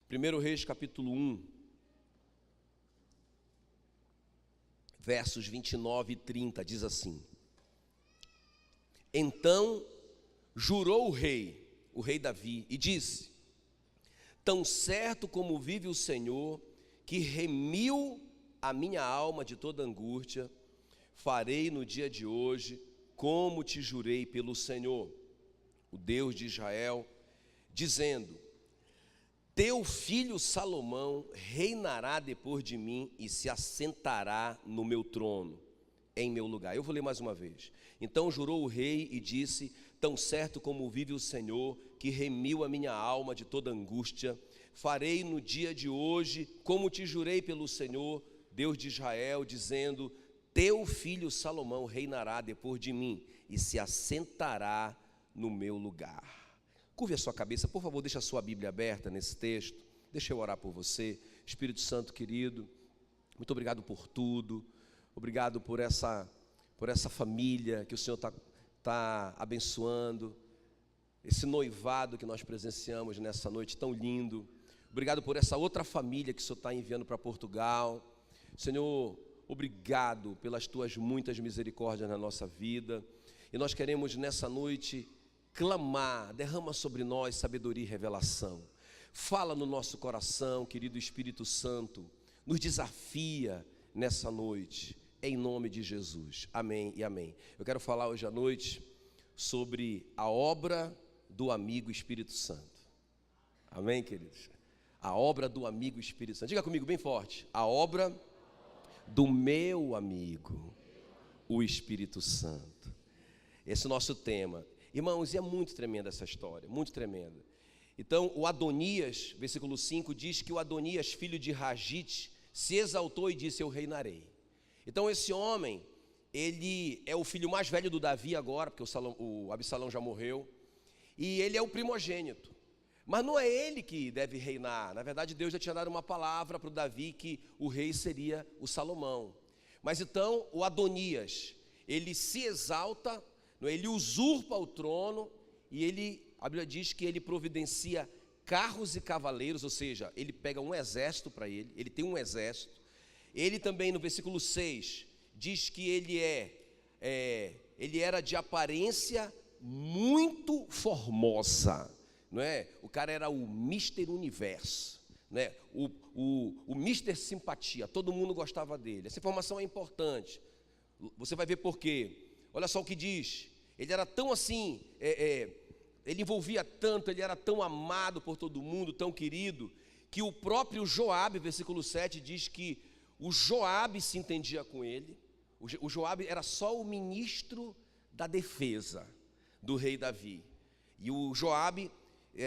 1 Reis capítulo 1, versos 29 e 30, diz assim: Então jurou o rei Davi, e disse: Tão certo como vive o Senhor, que remiu a minha alma de toda angústia, farei no dia de hoje, como te jurei pelo Senhor, o Deus de Israel, dizendo: Teu filho Salomão reinará depois de mim e se assentará no meu trono, em meu lugar. Eu vou ler mais uma vez. Então jurou o rei e disse: Tão certo como vive o Senhor, que remiu a minha alma de toda angústia, farei no dia de hoje, como te jurei pelo Senhor, Deus de Israel, dizendo: Teu filho Salomão reinará depois de mim e se assentará no meu lugar. Curve a sua cabeça, por favor, deixa a sua Bíblia aberta nesse texto. Deixa eu orar por você. Espírito Santo querido, muito obrigado por tudo. Obrigado por essa família que o Senhor está abençoando, esse noivado que nós presenciamos nessa noite tão lindo. Obrigado por essa outra família que o Senhor está enviando para Portugal. Senhor, obrigado pelas tuas muitas misericórdias na nossa vida. E nós queremos nessa noite clamar: derrama sobre nós sabedoria e revelação. Fala no nosso coração, querido Espírito Santo. Nos desafia nessa noite, em nome de Jesus. Amém e amém. Eu quero falar hoje à noite sobre a obra do amigo Espírito Santo. Amém, queridos? A obra do amigo Espírito Santo. Diga comigo bem forte: a obra do meu amigo, o Espírito Santo. Esse é o nosso tema. Irmãos, e é muito tremenda essa história, muito tremenda. Então, o Adonias, versículo 5, diz que o Adonias, filho de Ragite, se exaltou e disse: Eu reinarei. Então, esse homem, ele é o filho mais velho do Davi agora, porque o Absalão já morreu, e ele é o primogênito. Mas não é ele que deve reinar. Na verdade, Deus já tinha dado uma palavra para o Davi que o rei seria o Salomão. Mas então, o Adonias, ele se exalta, ele usurpa o trono, e a Bíblia diz que ele providencia carros e cavaleiros, ou seja, ele pega um exército para ele tem um exército. Ele também, no versículo 6, diz que ele era de aparência muito formosa, não é? O cara era o Mister Universo, né? o Mister Simpatia, todo mundo gostava dele. Essa informação é importante, você vai ver por quê. Olha só o que diz: ele era tão assim, ele envolvia tanto, ele era tão amado por todo mundo, tão querido, que o próprio Joabe, versículo 7, diz que o Joabe se entendia com ele. O Joabe era só o ministro da defesa do rei Davi, e o Joabe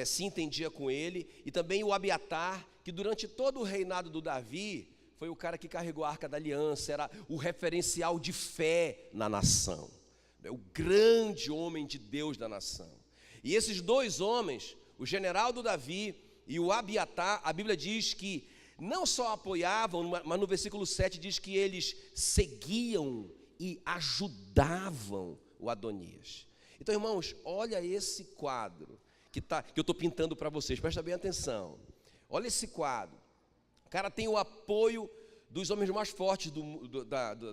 se entendia com ele, e também o Abiatar, que durante todo o reinado do Davi, foi o cara que carregou a Arca da Aliança, era o referencial de fé na nação, o grande homem de Deus da nação. E esses dois homens, o general do Davi e o Abiatar, a Bíblia diz que não só apoiavam, mas no versículo 7 diz que eles seguiam e ajudavam o Adonias. Então, irmãos, olha esse quadro que eu estou pintando para vocês, presta bem atenção. Olha esse quadro. O cara tem o apoio dos homens mais fortes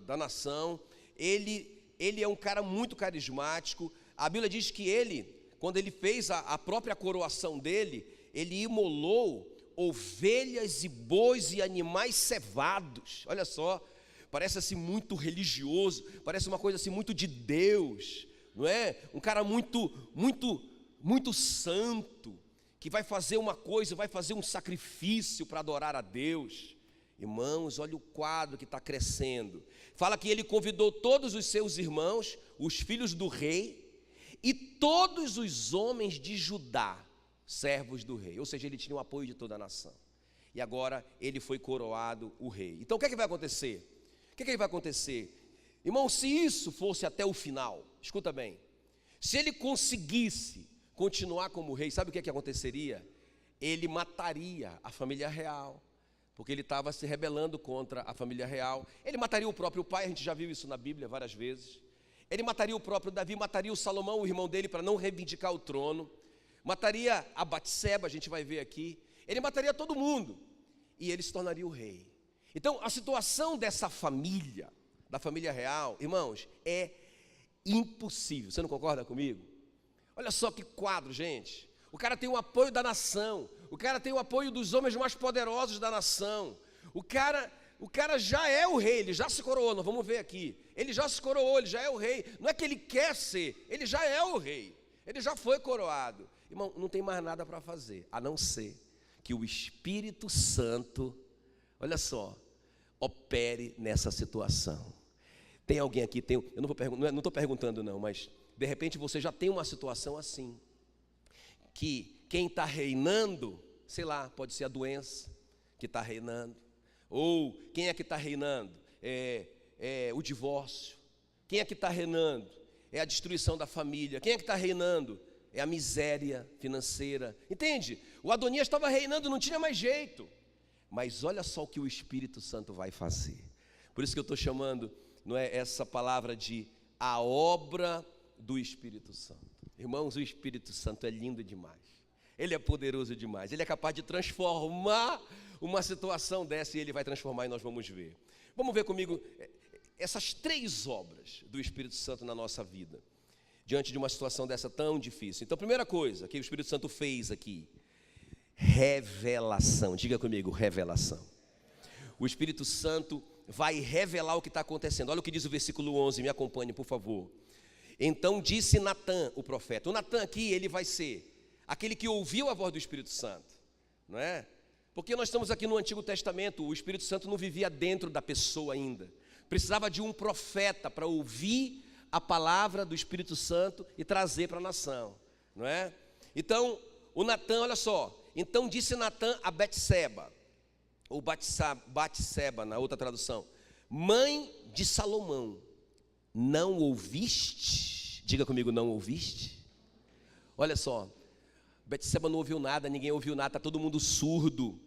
da nação. Ele é um cara muito carismático. A Bíblia diz que quando ele fez a própria coroação dele, ele imolou ovelhas e bois e animais cevados. Olha só, parece assim muito religioso, parece uma coisa assim muito de Deus, não é? Um cara muito santo, que vai fazer uma coisa, vai fazer um sacrifício para adorar a Deus. Irmãos, olha o quadro que está crescendo. Fala que ele convidou todos os seus irmãos, os filhos do rei, e todos os homens de Judá, servos do rei. Ou seja, ele tinha o apoio de toda a nação. E agora ele foi coroado o rei. Então o que é que vai acontecer? O que é que vai acontecer? Irmão, se isso fosse até o final, escuta bem, se ele conseguisse continuar como rei, sabe o que é que aconteceria? Ele mataria a família real, porque ele estava se rebelando contra a família real. Ele mataria o próprio pai, a gente já viu isso na Bíblia várias vezes. Ele mataria o próprio Davi, mataria o Salomão, o irmão dele, para não reivindicar o trono. Mataria a Batseba, a gente vai ver aqui. ele mataria todo mundo, e ele se tornaria o rei. Então, a situação dessa família, da família real, irmãos, é impossível. Você não concorda comigo? Olha só que quadro, gente. O cara tem o apoio da nação, o cara tem o apoio dos homens mais poderosos da nação. O cara já é o rei, ele já se coroou, nós vamos ver aqui. Ele já se coroou, ele já é o rei. Não é que ele quer ser, ele já é o rei. Ele já foi coroado. Irmão, não tem mais nada para fazer, a não ser que o Espírito Santo, olha só, opere nessa situação. Tem alguém aqui, eu não estou perguntando não, mas de repente você já tem uma situação assim, que quem está reinando, sei lá, pode ser a doença que está reinando, ou quem é que está reinando? É o divórcio. Quem é que está reinando? É a destruição da família. Quem é que está reinando? É a miséria financeira. Entende? O Adonias estava reinando, não tinha mais jeito. Mas olha só o que o Espírito Santo vai fazer. Por isso que eu estou chamando, não é, essa palavra de a obra do Espírito Santo. Irmãos, o Espírito Santo é lindo demais. Ele é poderoso demais. Ele é capaz de transformar uma situação dessa, e ele vai transformar, e nós vamos ver. Vamos ver comigo essas 3 obras do Espírito Santo na nossa vida, diante de uma situação dessa tão difícil. Então, primeira coisa que o Espírito Santo fez aqui, revelação. Diga comigo, revelação. O Espírito Santo vai revelar o que está acontecendo. Olha o que diz o versículo 11, me acompanhe, por favor. Então disse Natã, o profeta. O Natã aqui, ele vai ser aquele que ouviu a voz do Espírito Santo, não é? Porque nós estamos aqui no Antigo Testamento, o Espírito Santo não vivia dentro da pessoa ainda. Precisava de um profeta para ouvir a palavra do Espírito Santo e trazer para a nação, não é? Então, o Natã, olha só, então disse Natã a Betseba, ou Batseba na outra tradução, mãe de Salomão, não ouviste? Diga comigo, não ouviste? Olha só, Betseba não ouviu nada, ninguém ouviu nada, está todo mundo surdo.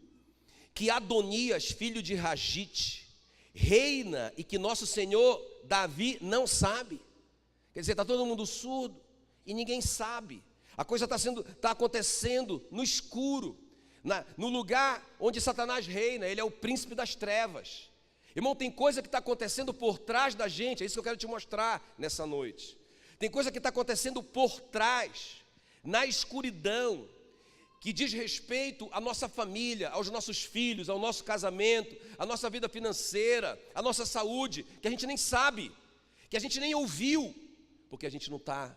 Que Adonias, filho de Ragite, reina e que nosso Senhor Davi não sabe. Quer dizer, está todo mundo surdo e ninguém sabe. A coisa está acontecendo no escuro, no lugar onde Satanás reina. Ele é o príncipe das trevas. Irmão, tem coisa que está acontecendo por trás da gente, é isso que eu quero te mostrar nessa noite. Tem coisa que está acontecendo por trás, na escuridão, que diz respeito à nossa família, aos nossos filhos, ao nosso casamento, à nossa vida financeira, à nossa saúde, que a gente nem sabe, que a gente nem ouviu, porque a gente não está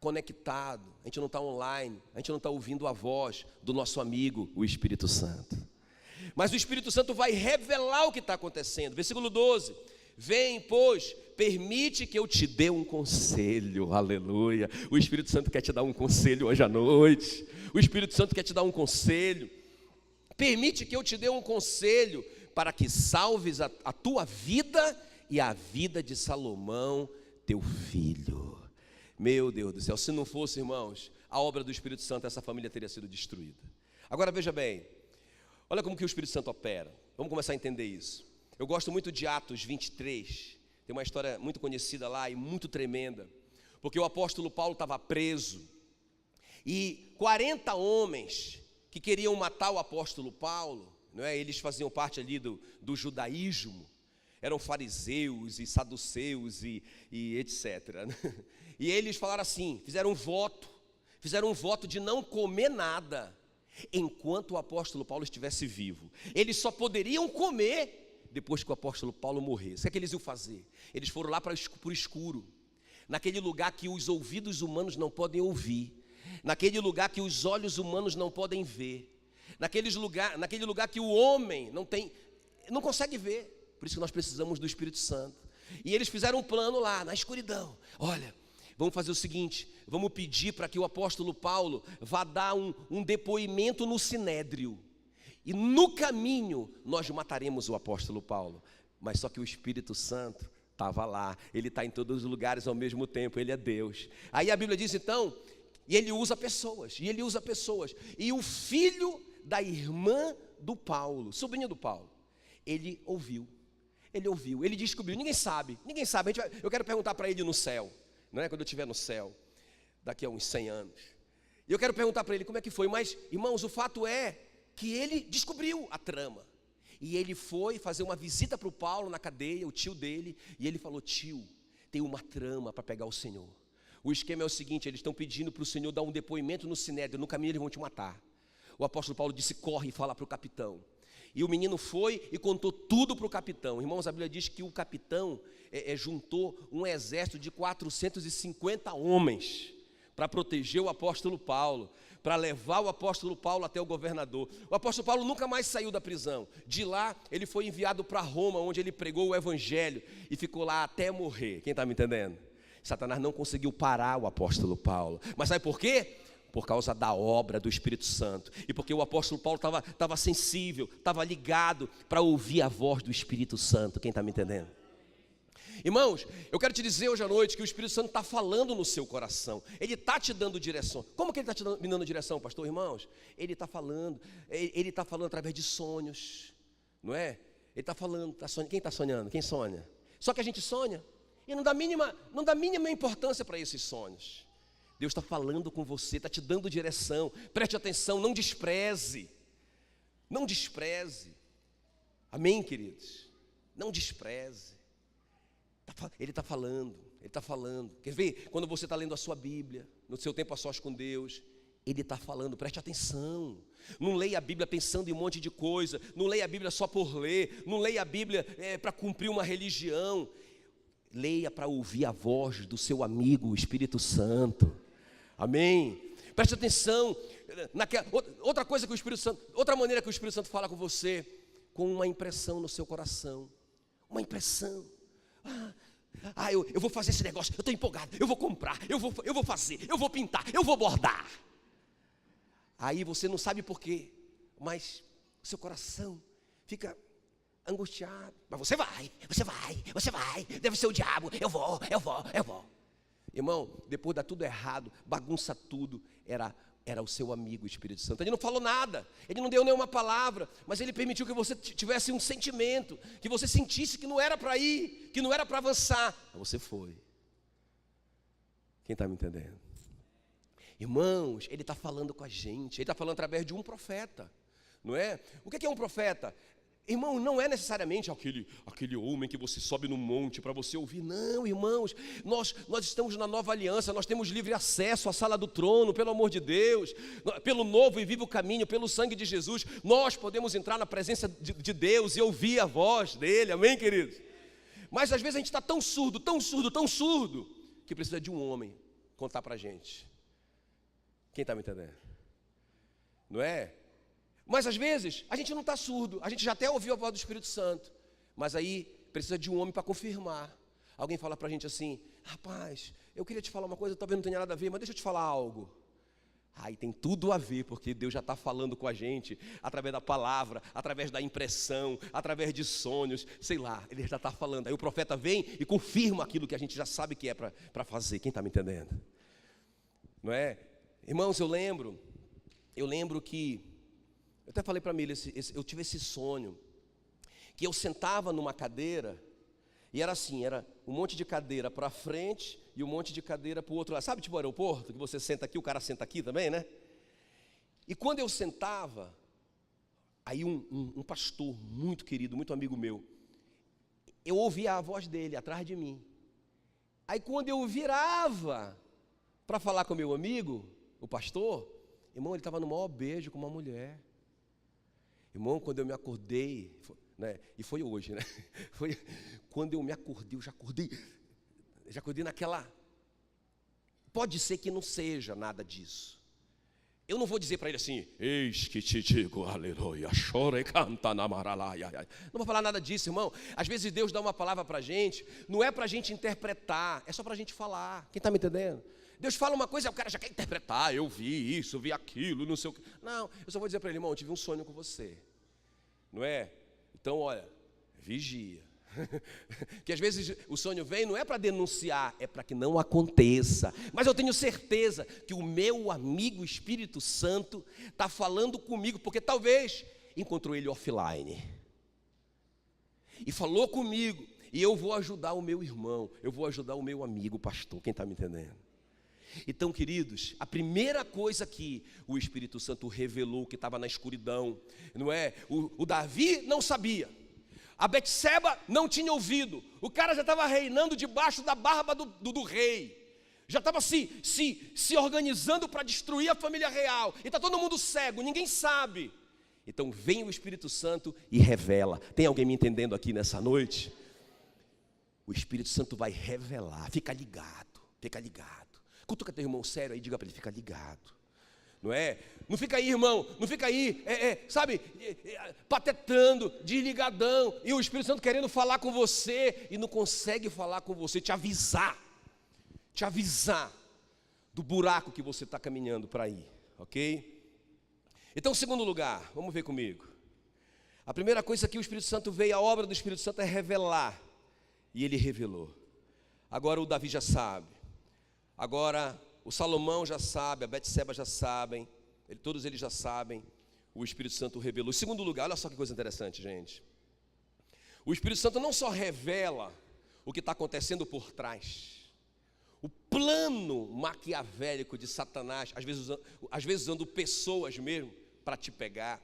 conectado, a gente não está online, a gente não está ouvindo a voz do nosso amigo, o Espírito Santo. Mas o Espírito Santo vai revelar o que está acontecendo. Versículo 12, vem, pois, permite que eu te dê um conselho, aleluia. O Espírito Santo quer te dar um conselho hoje à noite. O Espírito Santo quer te dar um conselho. Permite que eu te dê um conselho para que salves a tua vida e a vida de Salomão, teu filho. Meu Deus do céu, se não fosse, irmãos, a obra do Espírito Santo, essa família teria sido destruída. Agora veja bem, olha como que o Espírito Santo opera. Vamos começar a entender isso. Eu gosto muito de Atos 23. Tem uma história muito conhecida lá e muito tremenda. Porque o apóstolo Paulo estava preso. E 40 homens que queriam matar o apóstolo Paulo, não é? Eles faziam parte ali do judaísmo. Eram fariseus e saduceus e etc. E eles falaram assim, fizeram um voto de não comer nada enquanto o apóstolo Paulo estivesse vivo. Eles só poderiam comer depois que o apóstolo Paulo morresse. O que eles iam fazer? Eles foram lá para o escuro, naquele lugar que os ouvidos humanos não podem ouvir, naquele lugar que os olhos humanos não podem ver, naquele lugar que o homem não consegue ver. Por isso que nós precisamos do Espírito Santo. E eles fizeram um plano lá, na escuridão. Olha, vamos fazer o seguinte, vamos pedir para que o apóstolo Paulo vá dar um depoimento no Sinédrio. E no caminho nós mataremos o apóstolo Paulo. Mas só que o Espírito Santo estava lá. Ele está em todos os lugares ao mesmo tempo, ele é Deus. Aí a Bíblia diz então, e ele usa pessoas. E o filho da irmã do Paulo, sobrinho do Paulo, ele ouviu, ele descobriu, ninguém sabe, eu quero perguntar para ele no céu, não é? Quando eu estiver no céu, daqui a uns 100 anos, e eu quero perguntar para ele como é que foi, mas irmãos, o fato é que ele descobriu a trama. E ele foi fazer uma visita para o Paulo na cadeia, o tio dele, e ele falou: tio, tem uma trama para pegar o Senhor. O esquema é o seguinte: eles estão pedindo para o Senhor dar um depoimento no Sinédrio, no caminho eles vão te matar. O apóstolo Paulo disse: corre e fala para o capitão. E o menino foi e contou tudo para o capitão. Irmãos, a Bíblia diz que o capitão juntou um exército de 450 homens para proteger o apóstolo Paulo, para levar o apóstolo Paulo até o governador. O apóstolo Paulo nunca mais saiu da prisão. De lá, ele foi enviado para Roma, onde ele pregou o evangelho e ficou lá até morrer. Quem está me entendendo? Satanás não conseguiu parar o apóstolo Paulo. Mas sabe por quê? Por causa da obra do Espírito Santo. E porque o apóstolo Paulo estava sensível, estava ligado para ouvir a voz do Espírito Santo. Quem está me entendendo? Irmãos, eu quero te dizer hoje à noite que o Espírito Santo está falando no seu coração. Ele está te dando direção. Como que ele está me dando direção, pastor? Irmãos, ele está falando através de sonhos, não é? Ele está falando, quem está sonhando? Quem sonha? Só que a gente sonha e não dá mínima importância para esses sonhos. Deus está falando com você, está te dando direção. Preste atenção, não despreze. Não despreze. Amém, queridos? Não despreze. Ele está falando. Quer ver? Quando você está lendo a sua Bíblia, no seu tempo a sós com Deus, Ele está falando, preste atenção. Não leia a Bíblia pensando em um monte de coisa. Não leia a Bíblia só por ler. Não leia a Bíblia para cumprir uma religião. Leia para ouvir a voz do seu amigo, o Espírito Santo. Amém? Preste atenção. Outra maneira que o Espírito Santo fala com você, com uma impressão no seu coração. Uma impressão. Eu vou fazer esse negócio, eu estou empolgado, eu vou comprar, eu vou fazer, eu vou pintar, eu vou bordar. Aí você não sabe por quê, mas o seu coração fica angustiado. Mas você vai, deve ser o diabo, eu vou. Irmão, depois dá tudo errado, bagunça tudo, era o seu amigo, o Espírito Santo. Ele não falou nada, ele não deu nenhuma palavra, mas ele permitiu que você tivesse um sentimento, que você sentisse que não era para ir, que não era para avançar, mas você foi. Quem está me entendendo? Irmãos, ele está falando com a gente, ele está falando através de um profeta, não é? O que é um profeta? Irmão, não é necessariamente aquele homem que você sobe no monte para você ouvir. Não, irmãos, nós estamos na nova aliança, nós temos livre acesso à sala do trono, pelo amor de Deus, pelo novo e vivo caminho, pelo sangue de Jesus, nós podemos entrar na presença de Deus e ouvir a voz dele, amém, queridos? Mas às vezes a gente está tão surdo, que precisa de um homem contar para a gente. Quem está me entendendo? Não é? Mas às vezes a gente não está surdo, a gente já até ouviu a voz do Espírito Santo, mas aí precisa de um homem para confirmar. Alguém fala para a gente assim: rapaz, eu queria te falar uma coisa, talvez não tenha nada a ver, mas deixa eu te falar algo. Aí tem tudo a ver, porque Deus já está falando com a gente, através da palavra, através da impressão, através de sonhos, sei lá, Ele já está falando. Aí o profeta vem e confirma aquilo que a gente já sabe que é para fazer. Quem está me entendendo? Não é? Irmãos, eu lembro que, eu até falei para mim, eu tive esse sonho, que eu sentava numa cadeira, e era assim, era um monte de cadeira para frente e um monte de cadeira para o outro lado. Sabe tipo aeroporto, que você senta aqui, o cara senta aqui também, né? E quando eu sentava, aí um pastor muito querido, muito amigo meu, eu ouvia a voz dele atrás de mim. Aí quando eu virava para falar com o meu amigo, o pastor, irmão, ele estava no maior beijo com uma mulher. Irmão, quando eu me acordei, né, e foi hoje, né? Foi quando eu me acordei, eu já acordei naquela. Pode ser que não seja nada disso. Eu não vou dizer para ele assim: eis que te digo, aleluia, chora e canta na maralaia. Não vou falar nada disso, irmão. Às vezes Deus dá uma palavra para a gente, não é para a gente interpretar, é só para a gente falar. Quem está me entendendo? Deus fala uma coisa, o cara já quer interpretar. Eu vi isso, eu vi aquilo, não sei o que. Não, eu só vou dizer para ele: irmão, eu tive um sonho com você. Não é? Então, olha, vigia. Que às vezes o sonho vem não é para denunciar, é para que não aconteça. Mas eu tenho certeza que o meu amigo Espírito Santo está falando comigo, porque talvez encontrou ele offline e falou comigo, e eu vou ajudar o meu irmão, eu vou ajudar o meu amigo pastor. Quem está me entendendo? Então, queridos, a primeira coisa que o Espírito Santo revelou que estava na escuridão, não é? O Davi não sabia, a Betseba não tinha ouvido, o cara já estava reinando debaixo da barba do rei, já estava se organizando para destruir a família real, e está todo mundo cego, ninguém sabe. Então vem o Espírito Santo e revela. Tem alguém me entendendo aqui nessa noite? O Espírito Santo vai revelar, fica ligado, fica ligado. Cutuca teu irmão sério aí, diga para ele, fica ligado. Não é? Não fica aí, irmão, não fica aí, sabe, patetando, desligadão, e o Espírito Santo querendo falar com você, e não consegue falar com você, te avisar do buraco que você está caminhando para ir, ok? Então, segundo lugar, vamos ver comigo. A primeira coisa que o Espírito Santo veio, a obra do Espírito Santo é revelar, e ele revelou. Agora o Davi já sabe. Agora, o Salomão já sabe, a Betseba já sabem, todos eles já sabem, o Espírito Santo revelou. Em segundo lugar, olha só que coisa interessante, gente. O Espírito Santo não só revela o que está acontecendo por trás, o plano maquiavélico de Satanás, às vezes usando pessoas mesmo para te pegar.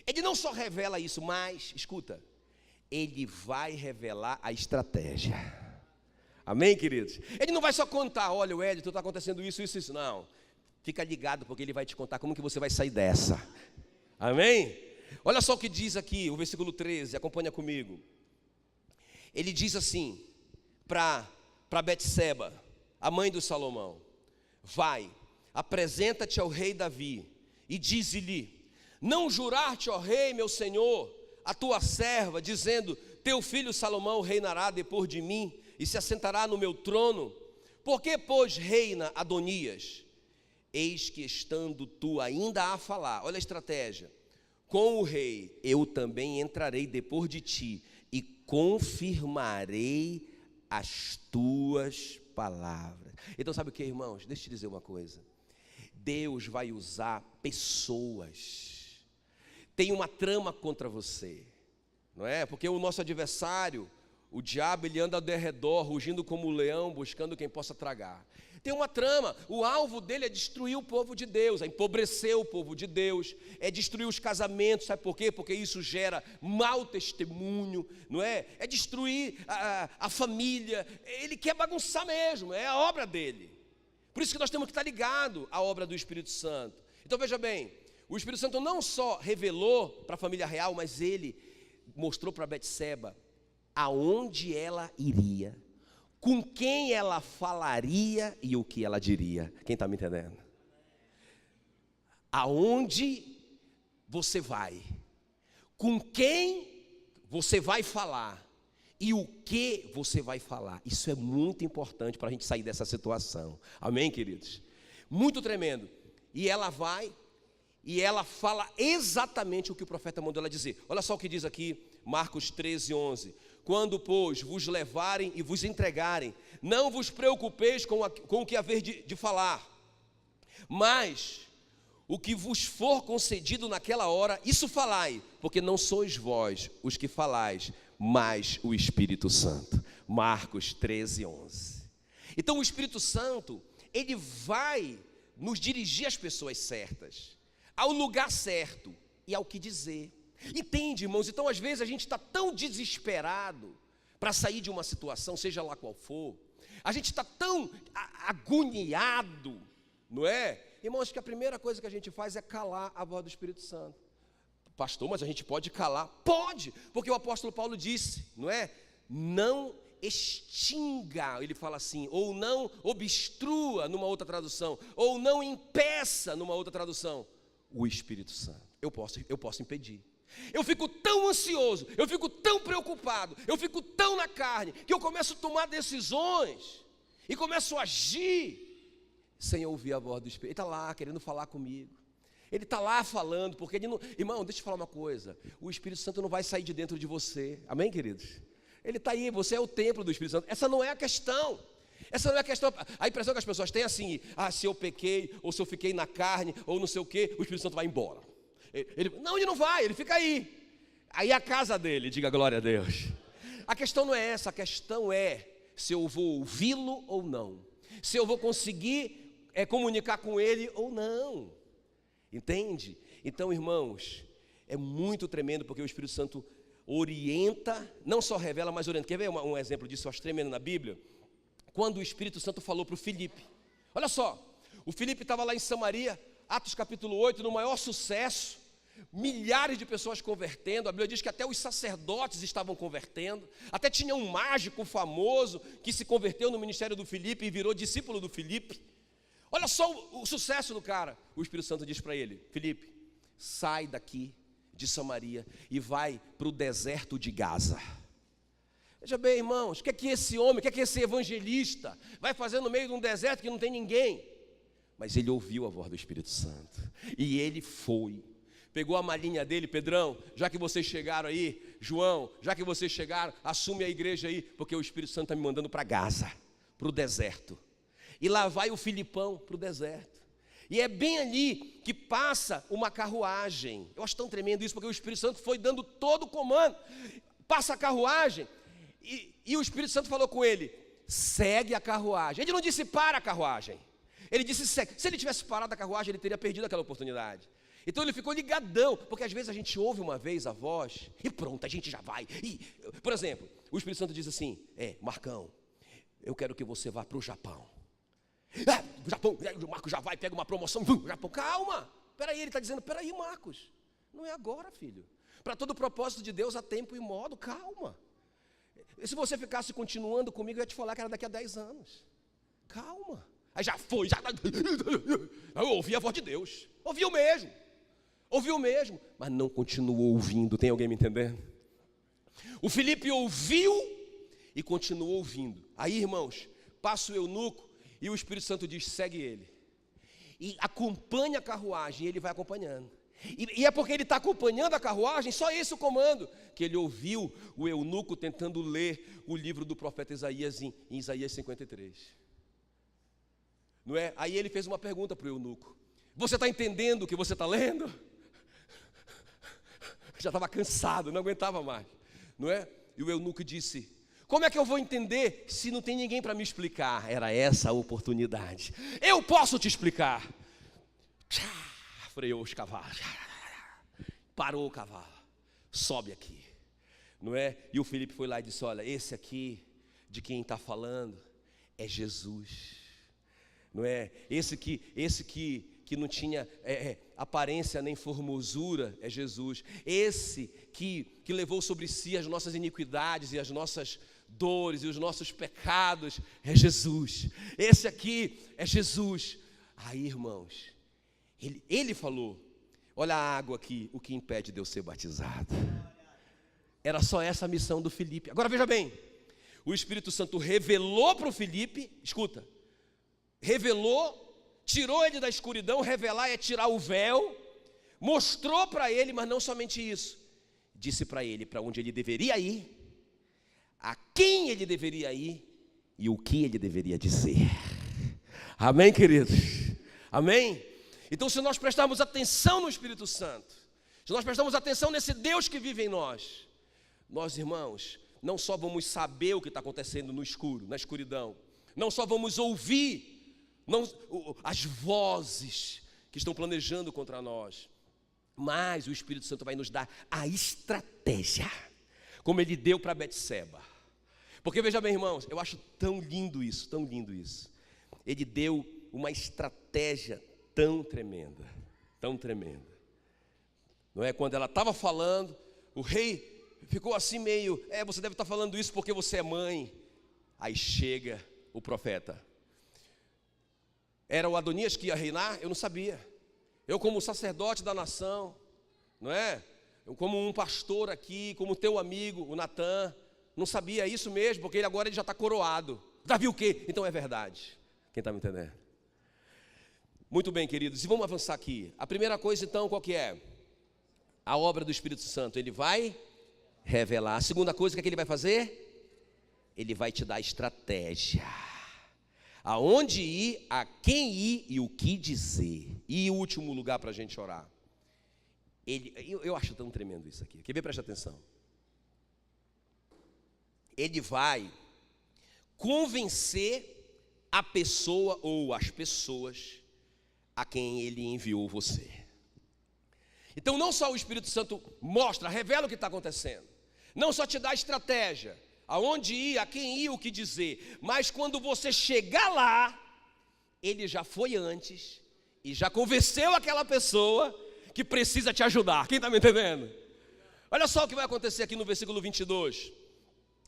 Ele não só revela isso, mas, escuta, ele vai revelar a estratégia. Amém, queridos? Ele não vai só contar, olha, o Hélio, está acontecendo isso, não. Fica ligado, porque ele vai te contar como que você vai sair dessa. Amém? Olha só o que diz aqui, o versículo 13, acompanha comigo. Ele diz assim, para Betseba, a mãe do Salomão: vai, apresenta-te ao rei Davi, e dize-lhe: não jurar-te, ó rei, meu senhor, a tua serva, dizendo: teu filho Salomão reinará depois de mim, e se assentará no meu trono? Por que, pois, reina Adonias? Eis que estando tu ainda a falar, olha a estratégia, com o rei eu também entrarei depois de ti, e confirmarei as tuas palavras. Então sabe o que, irmãos? Deixa eu te dizer uma coisa. Deus vai usar pessoas. Tem uma trama contra você, não é? Porque o nosso adversário, o diabo, ele anda ao derredor, rugindo como um leão, buscando quem possa tragar. Tem uma trama, o alvo dele é destruir o povo de Deus, é empobrecer o povo de Deus, é destruir os casamentos, sabe por quê? Porque isso gera mau testemunho, não é? É destruir a família, ele quer bagunçar mesmo, é a obra dele. Por isso que nós temos que estar ligados à obra do Espírito Santo. Então veja bem, o Espírito Santo não só revelou para a família real, mas ele mostrou para Betseba aonde ela iria, com quem ela falaria e o que ela diria. Quem está me entendendo? Aonde você vai, com quem você vai falar e o que você vai falar. Isso é muito importante para a gente sair dessa situação. Amém, queridos? Muito tremendo. E ela vai e ela fala exatamente o que o profeta mandou ela dizer. Olha só o que diz aqui, Marcos 13, 11. Quando, pois, vos levarem e vos entregarem, não vos preocupeis com o que haver de falar, mas o que vos for concedido naquela hora, isso falai, porque não sois vós os que falais, mas o Espírito Santo. Marcos 13, 11. Então o Espírito Santo, ele vai nos dirigir às pessoas certas, ao lugar certo e ao que dizer. Entende, irmãos? Então às vezes a gente está tão desesperado para sair de uma situação, seja lá qual for, a gente está tão agoniado, não é? Irmãos, que a primeira coisa que a gente faz é calar a voz do Espírito Santo. Pastor, mas a gente pode calar? Pode, porque o apóstolo Paulo disse, não é? Não extinga, ele fala assim, ou não obstrua numa outra tradução, ou não impeça numa outra tradução, o Espírito Santo. Eu posso impedir. Eu fico tão ansioso, eu fico tão preocupado, eu fico tão na carne, que eu começo a tomar decisões e começo a agir sem ouvir a voz do Espírito. Ele está lá querendo falar comigo, ele está lá falando, porque ele não... Irmão, deixa eu te falar uma coisa, o Espírito Santo não vai sair de dentro de você, amém, queridos? Ele está aí, você é o templo do Espírito Santo. Essa não é a questão. Essa não é a questão. A impressão que as pessoas têm é assim, se eu pequei, ou se eu fiquei na carne, ou não sei o quê, o Espírito Santo vai embora. Ele não vai, ele fica aí. Aí é a casa dele, diga glória a Deus. A questão não é essa, a questão é se eu vou ouvi-lo ou não. Se eu vou conseguir comunicar com ele ou não. Entende? Então, irmãos, é muito tremendo, porque o Espírito Santo orienta, não só revela, mas orienta. Quer ver um exemplo disso, eu acho tremendo na Bíblia? Quando o Espírito Santo falou para o Filipe. Olha só, o Filipe estava lá em Samaria, Atos capítulo 8, no maior sucesso, milhares de pessoas convertendo. A Bíblia diz que até os sacerdotes estavam convertendo, até tinha um mágico famoso que se converteu no ministério do Filipe e virou discípulo do Filipe. Olha só o sucesso do cara. O Espírito Santo diz para ele: Filipe, sai daqui de Samaria e vai para o deserto de Gaza. Veja bem, irmãos, o que é que esse homem, o que é que esse evangelista vai fazer no meio de um deserto que não tem ninguém? Mas ele ouviu a voz do Espírito Santo e ele foi. Pegou a malinha dele: Pedrão, já que vocês chegaram aí, João, já que vocês chegaram, assume a igreja aí, porque o Espírito Santo está me mandando para Gaza, para o deserto. E lá vai o Filipão para o deserto. E é bem ali que passa uma carruagem. Eu acho tão tremendo isso, porque o Espírito Santo foi dando todo o comando. Passa a carruagem e o Espírito Santo falou com ele: segue a carruagem. Ele não disse para a carruagem, ele disse segue. Se ele tivesse parado a carruagem, ele teria perdido aquela oportunidade. Então ele ficou ligadão, porque às vezes a gente ouve uma vez a voz e pronto, a gente já vai. Por exemplo, o Espírito Santo diz assim: Marcão, eu quero que você vá para o Japão. O Japão, o Marcos já vai, pega uma promoção, Japão. Calma, peraí, ele está dizendo: peraí, Marcos, não é agora, filho. Para todo o propósito de Deus há tempo e modo, calma. E se você ficasse continuando comigo, eu ia te falar que era daqui a 10 anos. Calma. Aí já foi, eu ouvi a voz de Deus, ouviu mesmo, mas não continuou ouvindo. Tem alguém me entendendo? O Filipe ouviu e continuou ouvindo. Aí, irmãos, passa o eunuco e o Espírito Santo diz: segue ele. E acompanha a carruagem, e ele vai acompanhando. E é porque ele está acompanhando a carruagem, só esse o comando, que ele ouviu o eunuco tentando ler o livro do profeta Isaías em Isaías 53. Não é? Aí ele fez uma pergunta para o eunuco: você está entendendo o que você está lendo? Já estava cansado, não aguentava mais, não é? E o eunuco disse: como é que eu vou entender se não tem ninguém para me explicar? Era essa a oportunidade. Eu posso te explicar. Freou os cavalos, parou o cavalo, sobe aqui, não é? E o Filipe foi lá e disse: olha, esse aqui de quem está falando é Jesus, não é? Esse que não tinha aparência nem formosura é Jesus. Esse que levou sobre si as nossas iniquidades e as nossas dores e os nossos pecados é Jesus. Esse aqui é Jesus. Aí, irmãos, ele falou: olha a água aqui, o que impede de eu ser batizado? Era só essa a missão do Filipe. Agora veja bem, o Espírito Santo revelou para o Filipe, escuta, revelou, tirou ele da escuridão. Revelar é tirar o véu, mostrou para ele, mas não somente isso, disse para ele para onde ele deveria ir, a quem ele deveria ir e o que ele deveria dizer. Amém, queridos? Amém? Então, se nós prestarmos atenção no Espírito Santo, se nós prestarmos atenção nesse Deus que vive em nós, irmãos, não só vamos saber o que está acontecendo no escuro, na escuridão, não só vamos ouvir as vozes que estão planejando contra nós, mas o Espírito Santo vai nos dar a estratégia, como ele deu para Betseba. Porque veja bem, irmãos, eu acho tão lindo isso, tão lindo isso. Ele deu uma estratégia tão tremenda, não é? Quando ela estava falando, o rei ficou assim meio: você deve estar falando isso porque você é mãe. Aí chega o profeta. Era o Adonias que ia reinar? Eu não sabia. Eu, como sacerdote da nação, não é? Eu, como um pastor aqui, como teu amigo, o Natan, não sabia isso mesmo, porque agora ele já está coroado. Davi o quê? Então é verdade. Quem está me entendendo? Muito bem, queridos, e vamos avançar aqui. A primeira coisa, então, qual que é? A obra do Espírito Santo. Ele vai revelar. A segunda coisa, o que ele vai fazer? Ele vai te dar estratégia. Aonde ir, a quem ir e o que dizer. E o último lugar para a gente orar. Eu acho tão tremendo isso aqui. Quer ver? Preste atenção. Ele vai convencer a pessoa ou as pessoas a quem ele enviou você. Então não só o Espírito Santo mostra, revela o que está acontecendo, não só te dá estratégia, aonde ir, a quem ir, o que dizer, mas quando você chegar lá, ele já foi antes e já convenceu aquela pessoa que precisa te ajudar. Quem está me entendendo? Olha só o que vai acontecer aqui no versículo 22.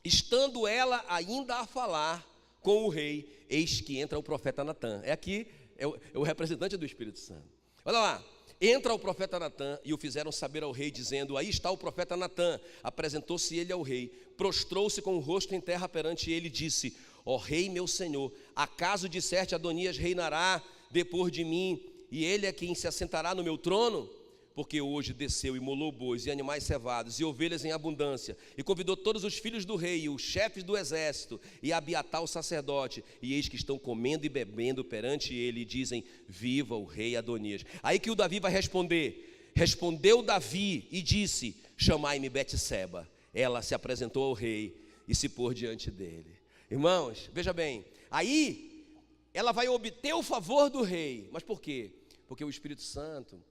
Estando ela ainda a falar com o rei, eis que entra o profeta Natã. Aqui é o representante do Espírito Santo. Olha lá. Entra o profeta Natã e o fizeram saber ao rei, dizendo: aí está o profeta Natã. Apresentou-se ele ao rei, prostrou-se com o rosto em terra perante ele e disse: ó rei meu senhor, acaso disserte Adonias reinará depois de mim, e ele é quem se assentará no meu trono? Porque hoje desceu e molou bois e animais cevados e ovelhas em abundância, e convidou todos os filhos do rei, e os chefes do exército, e Abiatar o sacerdote, e eis que estão comendo e bebendo perante ele, e dizem: viva o rei Adonias. Aí que o Davi vai responder. Respondeu Davi e disse: chamai-me Betseba. Ela se apresentou ao rei e se pôs diante dele. Irmãos, veja bem, aí ela vai obter o favor do rei. Mas por quê? Porque o Espírito Santo,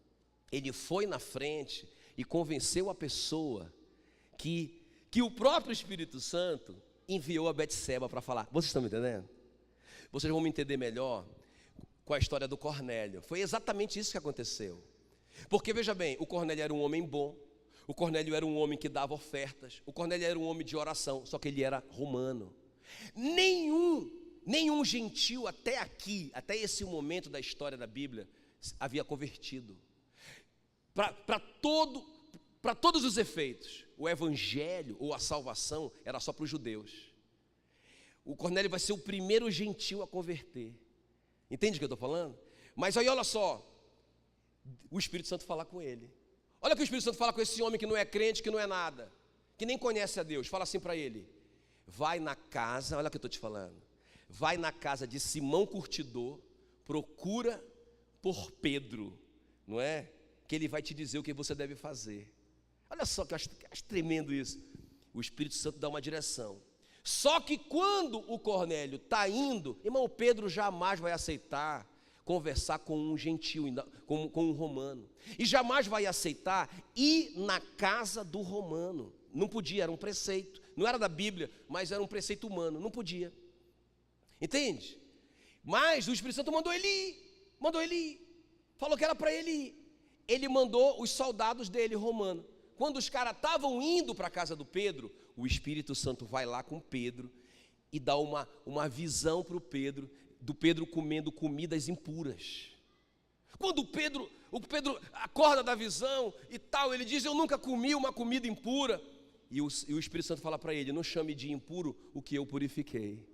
ele foi na frente e convenceu a pessoa que o próprio Espírito Santo enviou a Betseba para falar. Vocês estão me entendendo? Vocês vão me entender melhor com a história do Cornélio. Foi exatamente isso que aconteceu. Porque veja bem, o Cornélio era um homem bom, o Cornélio era um homem que dava ofertas, o Cornélio era um homem de oração, só que ele era romano. Nenhum gentil até aqui, até esse momento da história da Bíblia, havia convertido. Para todos os efeitos, o evangelho ou a salvação era só para os judeus. O Cornélio vai ser o primeiro gentil a converter. Entende o que eu estou falando? Mas aí olha só, o Espírito Santo fala com ele. Olha o que o Espírito Santo fala com esse homem que não é crente, que não é nada, que nem conhece a Deus. Fala assim para ele: vai na casa, olha o que eu estou te falando, vai na casa de Simão Curtidor, procura por Pedro, não é? Que ele vai te dizer o que você deve fazer. Olha só que eu acho tremendo isso. O Espírito Santo dá uma direção. Só que quando o Cornélio está indo, irmão, Pedro jamais vai aceitar conversar com um gentil, com um romano. E jamais vai aceitar ir na casa do romano. Não podia, era um preceito. Não era da Bíblia, mas era um preceito humano. Não podia. Entende? Mas o Espírito Santo mandou ele ir. Falou que era para ele ir. Ele mandou os soldados dele, romano. Quando os caras estavam indo para a casa do Pedro, o Espírito Santo vai lá com Pedro e dá uma visão para o Pedro, do Pedro comendo comidas impuras. Quando o Pedro acorda da visão e tal, ele diz: eu nunca comi uma comida impura. E o Espírito Santo fala para ele: não chame de impuro o que eu purifiquei.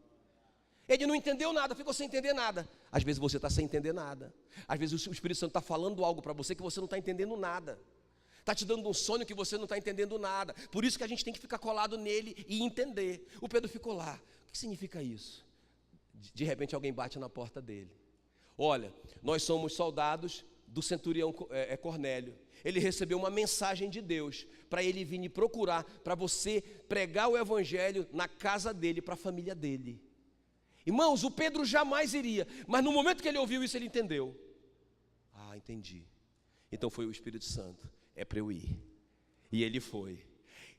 Ele não entendeu nada, ficou sem entender nada. Às vezes você está sem entender nada. Às vezes o Espírito Santo está falando algo para você que você não está entendendo nada. Está te dando um sonho que você não está entendendo nada. Por isso que a gente tem que ficar colado nele e entender. O Pedro ficou lá. O que significa isso? De repente alguém bate na porta dele. Olha, nós somos soldados do centurião Cornélio. Ele recebeu uma mensagem de Deus para ele vir me procurar, para você pregar o evangelho na casa dele, para a família dele. Irmãos, o Pedro jamais iria, mas no momento que ele ouviu isso, ele entendeu. Ah, entendi. Então foi o Espírito Santo, é para eu ir. E ele foi.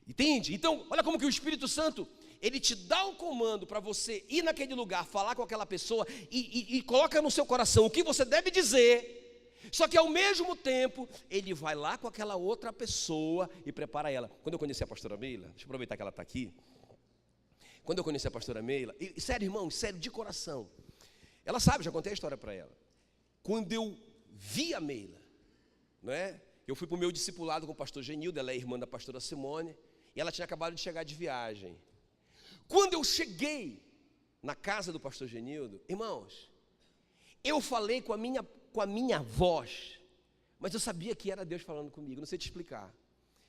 Entende? Então, olha como que o Espírito Santo, ele te dá um comando para você ir naquele lugar, falar com aquela pessoa e coloca no seu coração o que você deve dizer. Só que ao mesmo tempo, ele vai lá com aquela outra pessoa e prepara ela. Quando eu conheci a pastora Meila, deixa eu aproveitar que ela está aqui. Quando eu conheci a pastora Meila, e sério, irmão, sério, de coração, ela sabe, já contei a história para ela. Quando eu vi a Meila, não é? Eu fui para o meu discipulado com o pastor Genildo, ela é irmã da pastora Simone, e ela tinha acabado de chegar de viagem. Quando eu cheguei na casa do pastor Genildo, irmãos, eu falei com a minha voz, mas eu sabia que era Deus falando comigo, não sei te explicar.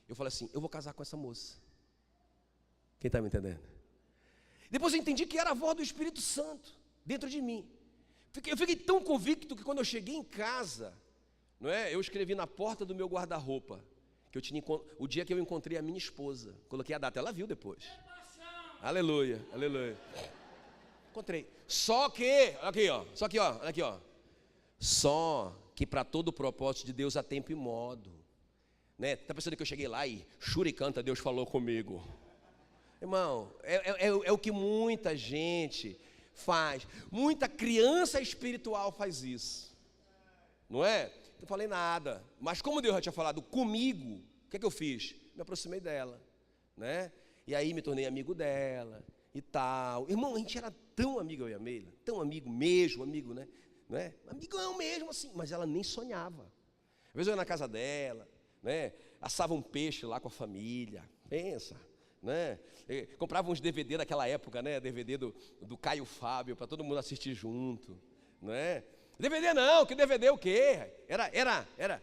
Eu falei assim: eu vou casar com essa moça. Quem está me entendendo? Depois eu entendi que era a voz do Espírito Santo dentro de mim. Eu fiquei tão convicto que quando eu cheguei em casa, não é, eu escrevi na porta do meu guarda-roupa que eu tinha o dia que eu encontrei a minha esposa. Coloquei a data, ela viu depois. Aleluia, aleluia. encontrei. Só que, olha aqui, ó. Só que para todo o propósito de Deus há tempo e modo. Né? Tá pensando que eu cheguei lá e churicanta, Deus falou comigo. Irmão, é o que muita gente faz. Muita criança espiritual faz isso. Não é? Não falei nada. Mas como Deus já tinha falado comigo, o que é que eu fiz? Me aproximei dela, né? E aí me tornei amigo dela e tal. Irmão, a gente era tão amigo, eu e a Meila, tão amigo mesmo, amigo, né? Não é? Amigão mesmo assim, mas ela nem sonhava. Às vezes eu ia na casa dela, né? Assava um peixe lá com a família, pensa, né? Comprava uns DVD daquela época, né? DVD do Caio Fábio, para todo mundo assistir junto, né? DVD não, que DVD o quê? Era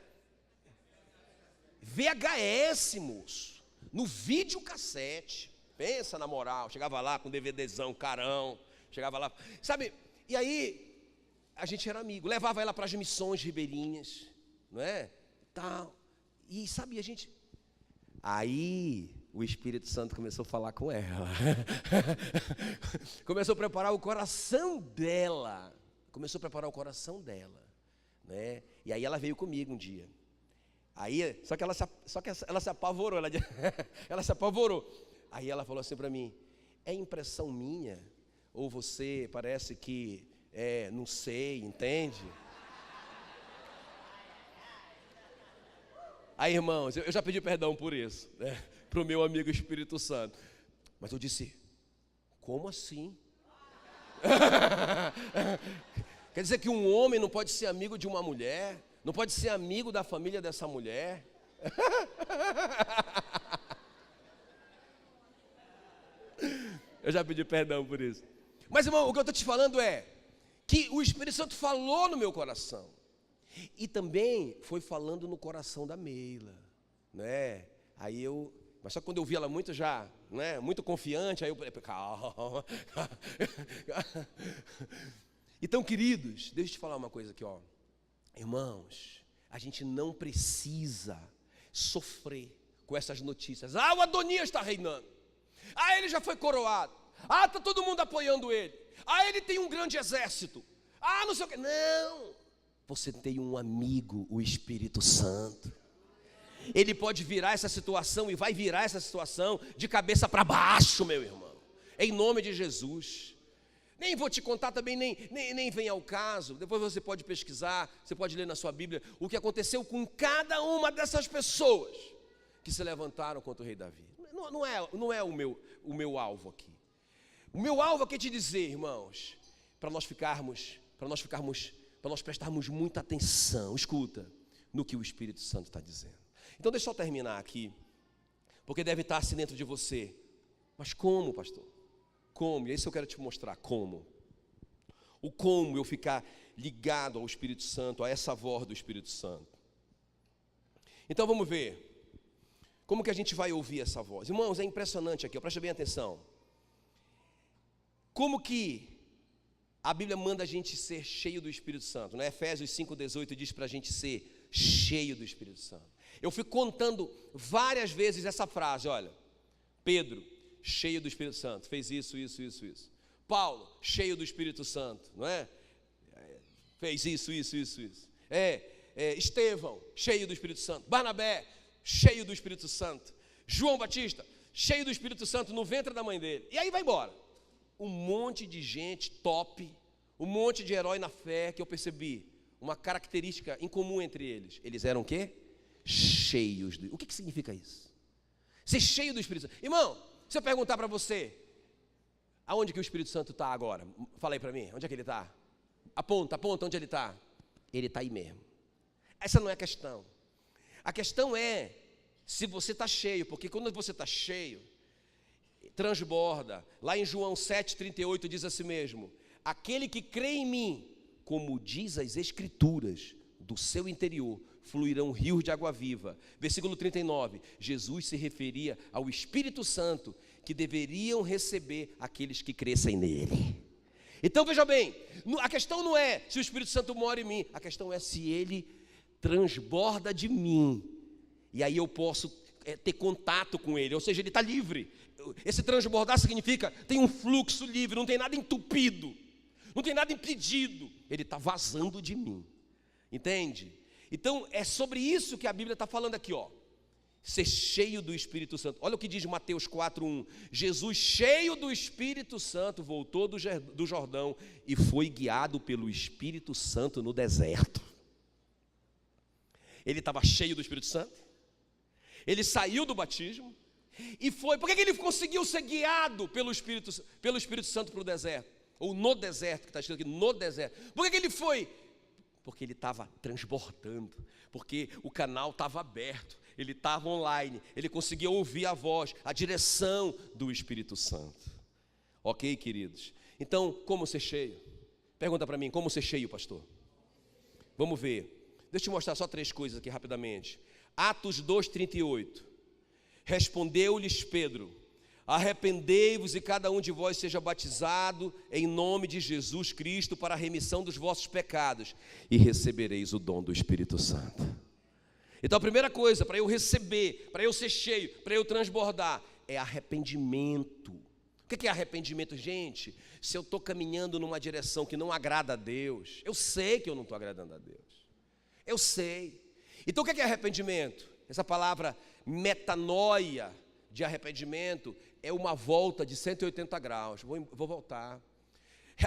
VHS, moço, no videocassete. Pensa na moral, chegava lá com DVDzão, carão, chegava lá, sabe? E aí, a gente era amigo, levava ela para as missões ribeirinhas, não é? Tal. E sabe, a gente... Aí, o Espírito Santo começou a falar com ela. Começou a preparar o coração dela. Né? E aí ela veio comigo um dia. Aí, só que ela se apavorou, ela se apavorou. Aí ela falou assim para mim: é impressão minha? Ou você parece que, não sei, entende? Aí, irmãos, eu já pedi perdão por isso, né, para o meu amigo Espírito Santo. Mas eu disse: como assim? Quer dizer que um homem não pode ser amigo de uma mulher? Não pode ser amigo da família dessa mulher? Eu já pedi perdão por isso. Mas, irmão, o que eu estou te falando é que o Espírito Santo falou no meu coração. E também foi falando no coração da Meila, né? Aí mas só que quando eu vi ela muito já, né, muito confiante, aí eu falei: calma. Então, queridos, deixa eu te falar uma coisa aqui, ó. Irmãos, a gente não precisa sofrer com essas notícias. Ah, o Adonias está reinando. Ah, ele já foi coroado. Ah, está todo mundo apoiando ele. Ah, ele tem um grande exército. Ah, não sei o quê. Não. Você tem um amigo, o Espírito Santo. Ele pode virar essa situação e vai virar essa situação de cabeça para baixo, meu irmão. Em nome de Jesus. Nem vou te contar também, nem vem ao caso. Depois você pode pesquisar, você pode ler na sua Bíblia o que aconteceu com cada uma dessas pessoas que se levantaram contra o rei Davi. Não é o meu alvo aqui. O meu alvo aqui é te dizer, irmãos, para nós prestarmos muita atenção, escuta, no que o Espírito Santo está dizendo. Então deixa eu terminar aqui, porque deve estar assim dentro de você. Mas como, pastor? Como? E é isso eu quero te mostrar, como. O como eu ficar ligado ao Espírito Santo, a essa voz do Espírito Santo. Então vamos ver. Como que a gente vai ouvir essa voz? Irmãos, é impressionante aqui, presta bem atenção. Como que a Bíblia manda a gente ser cheio do Espírito Santo, né? Efésios 5,18 diz para a gente ser cheio do Espírito Santo. Eu fico contando várias vezes essa frase, olha. Pedro, cheio do Espírito Santo, fez isso. Paulo, cheio do Espírito Santo, não é? Fez isso. Estevão, cheio do Espírito Santo. Barnabé, cheio do Espírito Santo. João Batista, cheio do Espírito Santo no ventre da mãe dele. E aí vai embora. Um monte de gente top, um monte de herói na fé, que eu percebi uma característica em comum entre eles. Eles eram o quê? Cheios. O que significa isso? Ser cheio do Espírito Santo. Irmão, se eu perguntar para você, aonde que o Espírito Santo está agora? Fala aí para mim, onde é que ele está? Aponta onde ele está. Ele está aí mesmo. Essa não é a questão. A questão é se você está cheio, porque quando você está cheio, transborda. Lá em João 7,38 diz assim mesmo: aquele que crê em mim, como diz as Escrituras, do seu interior fluirão rios de água viva. Versículo 39, Jesus se referia ao Espírito Santo que deveriam receber aqueles que crescem nele. Então veja bem, a questão não é se o Espírito Santo mora em mim, a questão é se ele transborda de mim. E aí eu posso ter contato com ele, ou seja, ele está livre. Esse transbordar significa, tem um fluxo livre, não tem nada entupido, não tem nada impedido, ele está vazando de mim, entende? Então é sobre isso que a Bíblia está falando aqui, ó. Ser cheio do Espírito Santo. Olha o que diz Mateus 4:1. Jesus, cheio do Espírito Santo, voltou do Jordão e foi guiado pelo Espírito Santo no deserto. Ele estava cheio do Espírito Santo, ele saiu do batismo e foi. Por que ele conseguiu ser guiado pelo Espírito Santo para o deserto? Ou no deserto, que está escrito aqui, no deserto. Por que ele foi? Porque ele estava transbordando, porque o canal estava aberto, ele estava online, ele conseguia ouvir a voz, a direção do Espírito Santo. Ok, queridos? Então, como ser cheio? Pergunta para mim, como ser cheio, pastor? Vamos ver. Deixa eu te mostrar só 3 coisas aqui rapidamente. Atos 2:38. Respondeu-lhes Pedro: arrependei-vos e cada um de vós seja batizado em nome de Jesus Cristo para a remissão dos vossos pecados e recebereis o dom do Espírito Santo. Então a primeira coisa, para eu receber, para eu ser cheio, para eu transbordar, é arrependimento. O que é arrependimento, gente? Se eu estou caminhando numa direção que não agrada a Deus, eu sei que eu não estou agradando a Deus, eu sei. Então o que é arrependimento? Essa palavra metanoia de arrependimento é uma volta de 180 graus, vou voltar.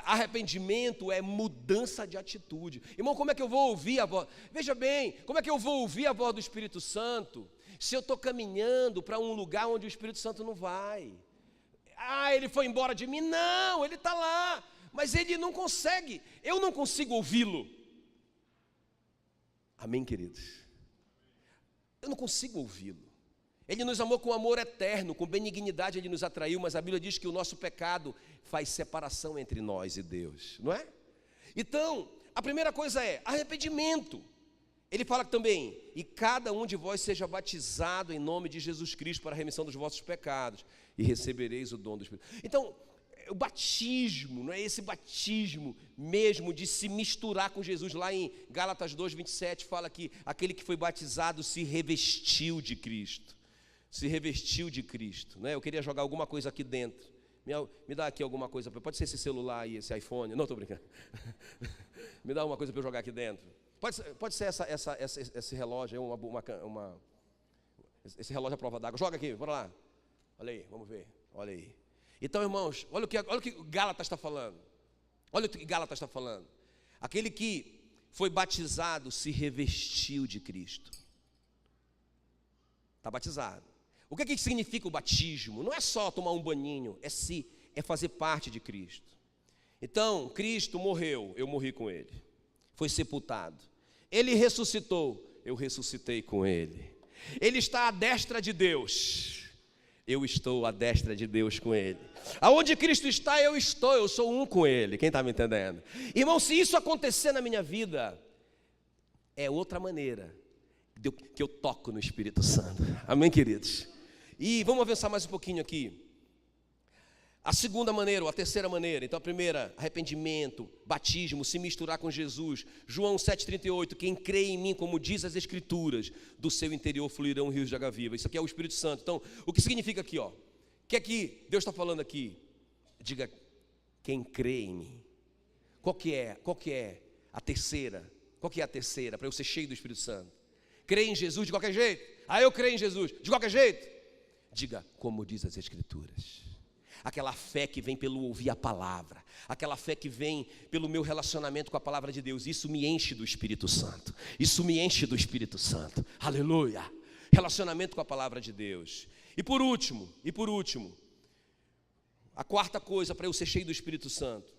Arrependimento é mudança de atitude. Irmão, como é que eu vou ouvir a voz? Veja bem, como é que eu vou ouvir a voz do Espírito Santo se eu estou caminhando para um lugar onde o Espírito Santo não vai? Ah, ele foi embora de mim? Não, ele está lá, mas ele não consegue, eu não consigo ouvi-lo. Amém, queridos? Eu não consigo ouvi-lo. Ele nos amou com amor eterno, com benignidade ele nos atraiu, mas a Bíblia diz que o nosso pecado faz separação entre nós e Deus, não é? Então, a primeira coisa é arrependimento. Ele fala também, e cada um de vós seja batizado em nome de Jesus Cristo para a remissão dos vossos pecados, e recebereis o dom do Espírito. Então, o batismo, não é esse batismo mesmo de se misturar com Jesus. Lá em Gálatas 2:27 fala que aquele que foi batizado se revestiu de Cristo. Se revestiu de Cristo, né? Eu queria jogar alguma coisa aqui dentro. Me dá aqui alguma coisa, pode ser esse celular aí, esse iPhone. Não, estou brincando. Me dá uma coisa para eu jogar aqui dentro. Pode ser esse relógio, esse relógio à prova d'água. Joga aqui, bora lá. Olha aí, vamos ver. Olha aí. Então, irmãos, olha o que Gálatas está falando. Olha o que Gálatas está falando. Aquele que foi batizado se revestiu de Cristo. Está batizado. O que significa o batismo? Não é só tomar um baninho, é fazer parte de Cristo. Então, Cristo morreu, eu morri com Ele. Foi sepultado. Ele ressuscitou, eu ressuscitei com Ele. Ele está à destra de Deus, eu estou à destra de Deus com Ele. Aonde Cristo está, eu estou, eu sou um com Ele. Quem está me entendendo? Irmão, se isso acontecer na minha vida, é outra maneira que eu toco no Espírito Santo. Amém, queridos? E vamos avançar mais um pouquinho aqui. A segunda maneira, ou a terceira maneira. Então a primeira, arrependimento, batismo, se misturar com Jesus. João 7,38, quem crê em mim, como diz as Escrituras, do seu interior fluirão rios de água viva. Isso aqui é o Espírito Santo. Então, o que significa aqui, ó? O que é que Deus está falando aqui? Diga, quem crê em mim. Qual que é a terceira? Qual que é a terceira, para eu ser cheio do Espírito Santo? Crê em Jesus de qualquer jeito? Ah, eu creio em Jesus de qualquer jeito? Diga, como diz as Escrituras. Aquela fé que vem pelo ouvir a palavra, aquela fé que vem pelo meu relacionamento com a palavra de Deus. Isso me enche do Espírito Santo. Isso me enche do Espírito Santo. Aleluia. Relacionamento com a palavra de Deus. E por último, a quarta coisa para eu ser cheio do Espírito Santo.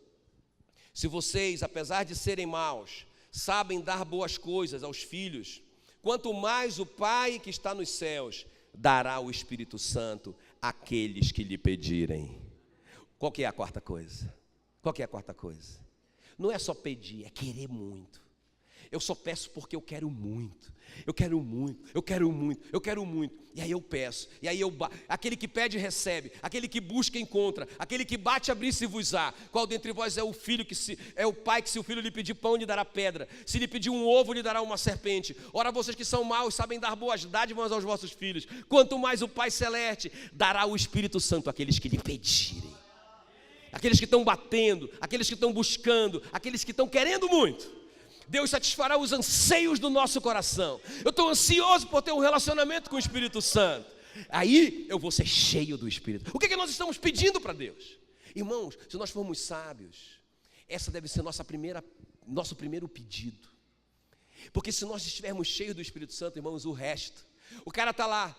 Se vocês, apesar de serem maus, sabem dar boas coisas aos filhos, quanto mais o Pai que está nos céus dará o Espírito Santo àqueles que lhe pedirem. Qual que é a quarta coisa? Qual que é a quarta coisa? Não é só pedir, é querer muito. Eu só peço porque eu quero muito. Eu quero muito, eu quero muito, eu quero muito. E aí eu peço, e aí aquele que pede recebe, aquele que busca encontra, aquele que bate abrir-se-vos-á. Qual dentre vós é o filho é o pai que se o filho lhe pedir pão lhe dará pedra, se lhe pedir um ovo lhe dará uma serpente? Ora vocês que são maus sabem dar boas dádivas aos vossos filhos, quanto mais o Pai Celeste dará o Espírito Santo àqueles que lhe pedirem. Aqueles que estão batendo, aqueles que estão buscando, aqueles que estão querendo muito, Deus satisfará os anseios do nosso coração. Eu estou ansioso por ter um relacionamento com o Espírito Santo. Aí eu vou ser cheio do Espírito. O que nós estamos pedindo para Deus? Irmãos, se nós formos sábios, essa deve ser nosso primeiro pedido. Porque se nós estivermos cheios do Espírito Santo, irmãos, o resto, o cara está lá,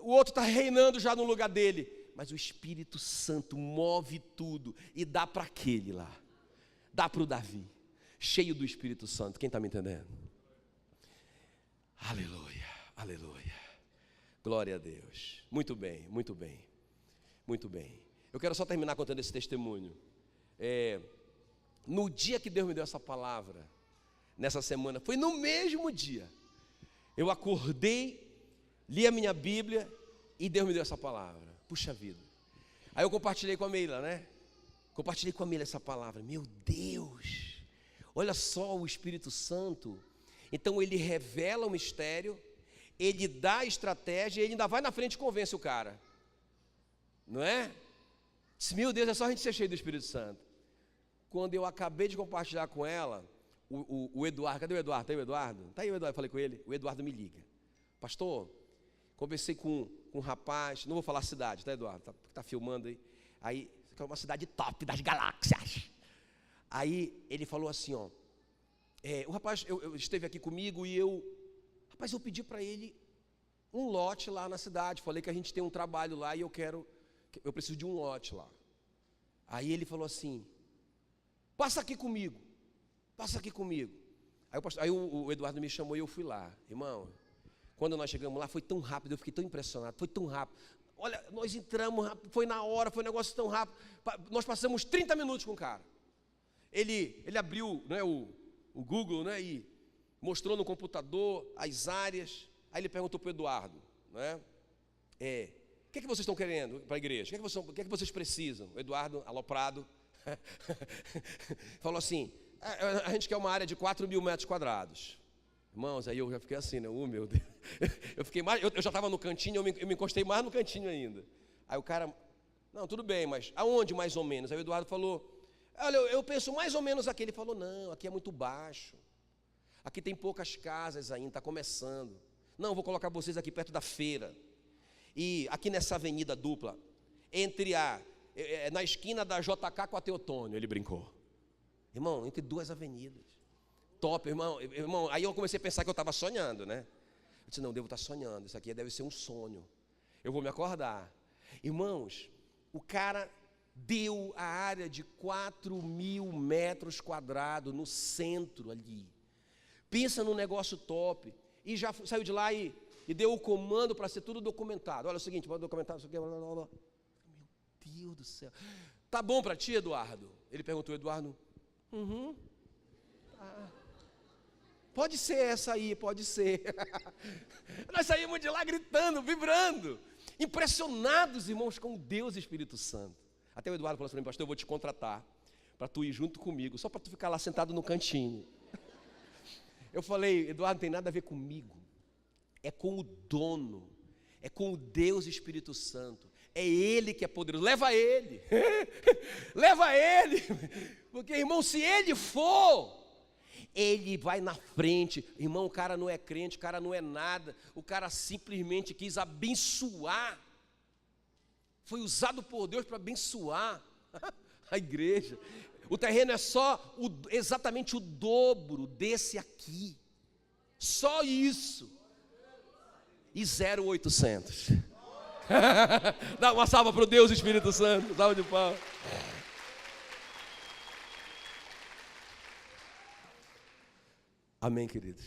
o outro está reinando já no lugar dele, mas o Espírito Santo move tudo e dá para aquele lá. Dá para o Davi, cheio do Espírito Santo. Quem está me entendendo? Aleluia, aleluia. Glória a Deus. Muito bem, muito bem, muito bem. Eu quero só terminar contando esse testemunho. No dia que Deus me deu essa palavra, nessa semana, foi no mesmo dia. Eu acordei, li a minha Bíblia e Deus me deu essa palavra. Puxa vida. Aí eu compartilhei com a Meila, né? Compartilhei com a Meila essa palavra. Meu Deus, olha só o Espírito Santo. Então ele revela o mistério, ele dá a estratégia, ele ainda vai na frente e convence o cara. Não é? Disse, meu Deus, é só a gente ser cheio do Espírito Santo. Quando eu acabei de compartilhar com ela, o Eduardo, cadê o Eduardo? Tá aí o Eduardo? Tá aí o Eduardo, falei com ele. O Eduardo me liga. Pastor, conversei com um rapaz, não vou falar a cidade, tá, Eduardo? Tá filmando aí. Aí, é uma cidade top das galáxias. Aí ele falou assim, ó, o rapaz eu esteve aqui comigo e eu pedi para ele um lote lá na cidade. Falei que a gente tem um trabalho lá e eu preciso de um lote lá. Aí ele falou assim, passa aqui comigo. Aí o Eduardo me chamou e eu fui lá. Irmão, quando nós chegamos lá foi tão rápido, eu fiquei tão impressionado, foi tão rápido. Olha, nós entramos, foi na hora, foi um negócio tão rápido. Nós passamos 30 minutos com o cara. Ele abriu, né, o Google, né, e mostrou no computador as áreas. Aí ele perguntou para o Eduardo, né, o que vocês estão querendo para a igreja? O que é que vocês precisam? O Eduardo, aloprado, falou assim, a gente quer uma área de 4.000 metros quadrados. Irmãos, aí eu já fiquei assim, né? Meu Deus. Eu já estava no cantinho, eu me encostei mais no cantinho ainda. Aí o cara, não, tudo bem, mas aonde mais ou menos? Aí o Eduardo falou, olha, eu penso mais ou menos aqui. Ele falou, não, aqui é muito baixo. Aqui tem poucas casas ainda, está começando. Não, vou colocar vocês aqui perto da feira. E aqui nessa avenida dupla, na esquina da JK com a Teotônio, ele brincou. Irmão, entre duas avenidas. Top, irmão, aí eu comecei a pensar que eu estava sonhando, né? Eu disse, não, devo estar sonhando, isso aqui deve ser um sonho. Eu vou me acordar. Irmãos, o cara deu a área de 4.000 metros quadrados no centro ali. Pensa num negócio top. E já saiu de lá e deu o comando para ser tudo documentado. Olha o seguinte, pode documentar isso aqui. Meu Deus do céu. Tá bom para ti, Eduardo? Ele perguntou, Eduardo. Pode ser essa aí, pode ser. Nós saímos de lá gritando, vibrando, impressionados, irmãos, com o Deus Espírito Santo. Até o Eduardo falou assim para mim, pastor, eu vou te contratar para tu ir junto comigo, só para tu ficar lá sentado no cantinho. Eu falei, Eduardo, não tem nada a ver comigo, é com o dono, é com o Deus Espírito Santo, é Ele que é poderoso, leva Ele, leva Ele, porque irmão, se Ele for, Ele vai na frente. Irmão, o cara não é crente, o cara não é nada, o cara simplesmente quis abençoar, foi usado por Deus para abençoar a igreja. O terreno é só exatamente o dobro desse aqui, só isso, e 0,800. Dá uma salva para o Deus Espírito Santo, salva de palmas. Amém, queridos.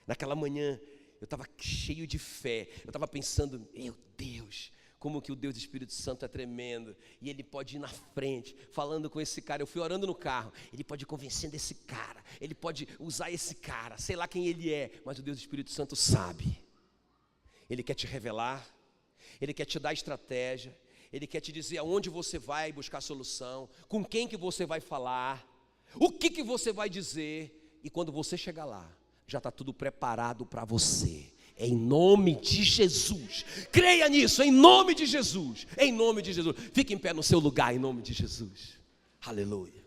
Naquela manhã, eu estava cheio de fé. Eu estava pensando, meu Deus, como que o Deus do Espírito Santo é tremendo, e Ele pode ir na frente, falando com esse cara. Eu fui orando no carro, Ele pode ir convencendo esse cara, Ele pode usar esse cara, sei lá quem ele é, mas o Deus do Espírito Santo sabe. Ele quer te revelar, Ele quer te dar estratégia, Ele quer te dizer aonde você vai buscar solução, com quem que você vai falar, o que você vai dizer, e quando você chegar lá, já está tudo preparado para você. Em nome de Jesus, creia nisso, em nome de Jesus, em nome de Jesus. Fique em pé no seu lugar, em nome de Jesus. Aleluia.